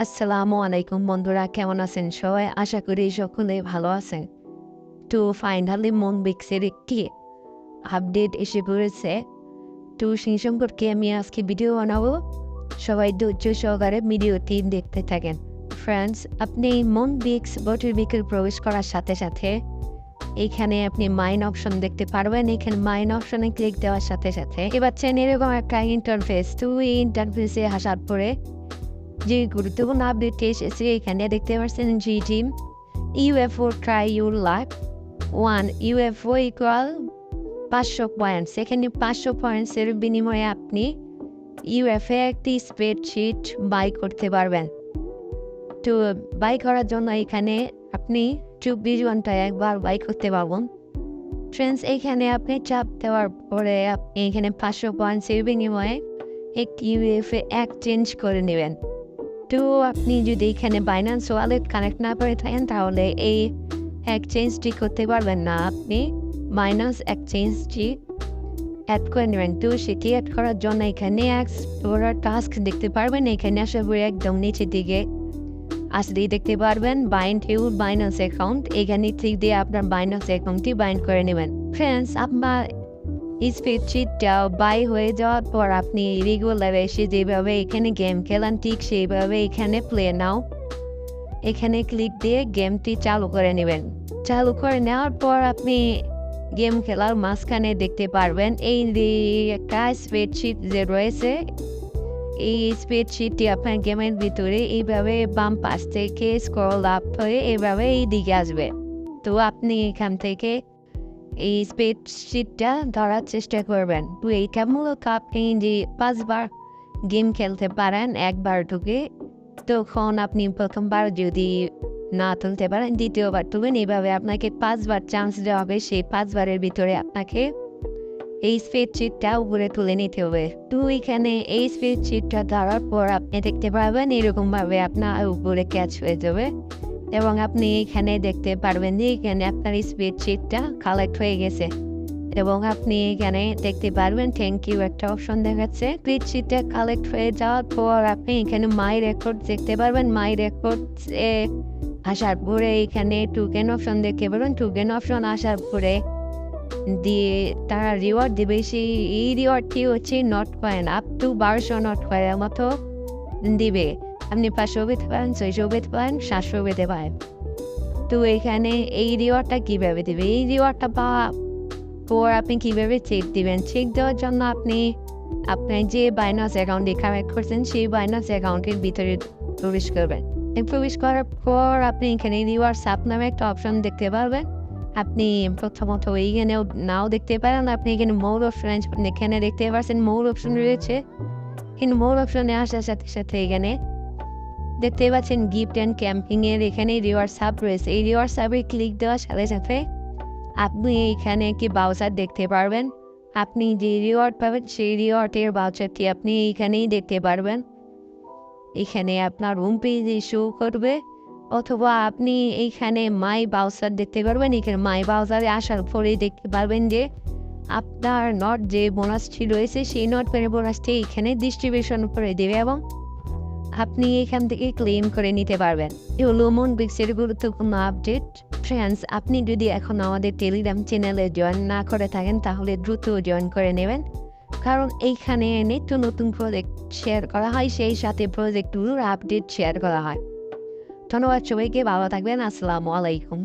আসসালামু আলাইকুম বন্ধুরা, কেমন আছেন সবাই? আশা করি সকলে ভালো আছেন। তো ফাইনালি মুনবিক্সের একটি আপডেট এসে পড়েছে। তো সেই সম্পর্কে আমি আজকে ভিডিও বানাবো। সবাই ধৈর্য সহকারে ভিডিওটি দেখতে থাকেন। ফ্রেন্ডস, আপনি মুনবিক্স বটির প্রবেশ করার সাথে সাথে এইখানে আপনি মাইন অপশন দেখতে পারবেন। এখানে মাইন অপশনে ক্লিক দেওয়ার সাথে সাথে এবার চেন এরকম একটা ইন্টারফেস। তো এই ইন্টারফেসে আসার পরে যে গুরুত্বপূর্ণ আপডেটটি এসেছে এখানে দেখতে পাচ্ছেন জি team UFO try your life 1 UFO equal 500 points. এখানে 500 পয়েন্টসের বিনিময়ে আপনি ইউএফএ একটি স্প্রেডশিট বাই করতে পারবেন। তো বাই করার জন্য এখানে আপনি 24 ঘন্টায় একবার বাই করতে পারবেন। ফ্রেন্ডস, এখানে আপনি চাপ দেওয়ার পরে আপনি এখানে 500 পয়েন্টসের বিনিময়ে একটি ইউএফএ এক্সচেঞ্জ করে নেবেন। তো আপনি যদি এখানে বাইন্যান্স ওয়ালেট কানেক্ট না করে থাকেন তাহলে এই এক্সচেঞ্জটি করতে পারবেন না। আপনি বাইন্যান্স এক্সচেঞ্জটি অ্যাড করে নেবেন। তো সেটি অ্যাড করার জন্য এখানে এক্সপ্লোরার টাস্ক দেখতে পারবেন। এখানে আসার পরে একদম নিচের দিকে আসলেই দেখতে পারবেন বাইন্ড ইউর বাইন্যান্স অ্যাকাউন্ট। এখানে ক্লিক দিয়ে আপনার বাইন্যান্স অ্যাকাউন্টটি বাইন্ড করে নেবেন। ফ্রেন্ডস, আপনার স্প্রেডশিটটা বাই হয়ে যাওয়ার পর আপনি রেগুলার এসে যেভাবে এখানে গেম খেলেন ঠিক সেইভাবে এখানে প্লে নাও এখানে ক্লিক দিয়ে গেমটি চালু করে নেবেন। চালু করে নেওয়ার পর আপনি গেম খেলার মাঝখানে দেখতে পারবেন এই যে একটা স্প্রেডশিট যে রয়েছে। এই স্প্রেডশিটটি আপনার গেমের ভিতরে এইভাবে বাম পাশ থেকে স্ক্রল আপ হয়ে এইভাবে এই দিকে আসবে। তো আপনি এখান থেকে এই স্প্রেডশিটটা ধরার চেষ্টা করবেন। তো এইটা মূলত আপনি যে 5 বার গেম খেলতে পারেন একবার ঢুকে, তখন আপনি প্রথমবার যদি না তুলতে পারেন দ্বিতীয়বার তুলবেন। এইভাবে আপনাকে 5 বার চান্স দেওয়া হবে। সেই 5 বারের ভিতরে আপনাকে এই স্প্রেডশিটটা উপরে তুলে নিতে হবে। তো এখানে এই স্প্রেডশিটটা ধরার পর আপনি দেখতে পারবেন এরকমভাবে আপনার উপরে ক্যাচ হয়ে যাবে এবং আপনি এখানে দেখতে পারবেন যে এখানে আপনার স্প্রেডশিটটা কালেক্ট হয়ে গেছে এবং আপনি এখানে দেখতে পারবেন থ্যাংক ইউ একটা অপশন দেখাচ্ছে। স্প্রেডশিটটা কালেক্ট হয়ে যাওয়ার পর আপনি এখানে মাই রেকর্ড দেখতে পারবেন। মাই রেকর্ড আসার পরে এখানে টোকেন অপশন দেখতে পারবেন। টোকেন অপশন আসার পরে দিয়ে তারা রিওয়ার্ড দেবে। এই রিওয়ার্ডটি হচ্ছে not coin, up to 1200 not কয়েনের মতো দিবে। আপনি 500 পেতে পারেন, 600 পেতে পারেন, 700 পেতে পারেন। তো এখানে এই রিওয়ার্ডটা কীভাবে দেবে, এই রিওয়ার্ডটা পাওয়া পর আপনি কীভাবে চেক দেবেন? চেক দেওয়ার জন্য আপনি আপনার যে বাইন্যান্স অ্যাকাউন্টে কানেক্ট করছেন সেই বাইন্যান্স অ্যাকাউন্টের ভিতরে প্রবেশ করবেন। প্রবেশ করার পর আপনি এখানে রিওয়ার্ড সাপ নামে একটা অপশন দেখতে পারবেন। আপনি প্রথমত এইখানেও নাও দেখতে পারেন। আপনি এখানে মোর অপশন এখানে দেখতে পাচ্ছেন মোর অপশন রয়েছে। কিন্তু মোর অপশনে আসার সাথে সাথে এখানে দেখতে পাচ্ছেন গিফট অ্যান্ড ক্যাম্পিংয়ের এখানে রিওয়ার্ড সাব রয়েছে। এই রিওয়ার্ড সাবে ক্লিক দেওয়ার সাথে সাথে আপনি এইখানে একটি বাউচার দেখতে পারবেন। আপনি যে রিওয়ার্ড পাবেন সেই রিওয়ার্ডের বাউচারটি আপনি এইখানেই দেখতে পারবেন। এখানে আপনার হোম পেজে শো করবে অথবা আপনি এইখানে মাই বাউচার দেখতে পারবেন। এখানে মাই বাউচারে আসার পরেই দেখতে পারবেন যে আপনার নট যে বোনাসটি রয়েছে সেই নট পেনের বোনাসটি এখানে ডিস্ট্রিবিউশন করে দেবে এবং আপনি এখান থেকে ক্লেম করে নিতে পারবেন। এই হলো মুনবিক্সের গুরুত্বপূর্ণ আপডেট। ফ্রেন্ডস, আপনি যদি এখন আমাদের টেলিগ্রাম চ্যানেলে জয়েন না করে থাকেন তাহলে দ্রুত জয়েন করে নেবেন, কারণ এইখানে নিত্য নতুন প্রজেক্ট শেয়ার করা হয়, সেই সাথে প্রজেক্টগুলোর আপডেট শেয়ার করা হয়। ধন্যবাদ সবাইকে, ভালো থাকবেন। আসসালামু আলাইকুম।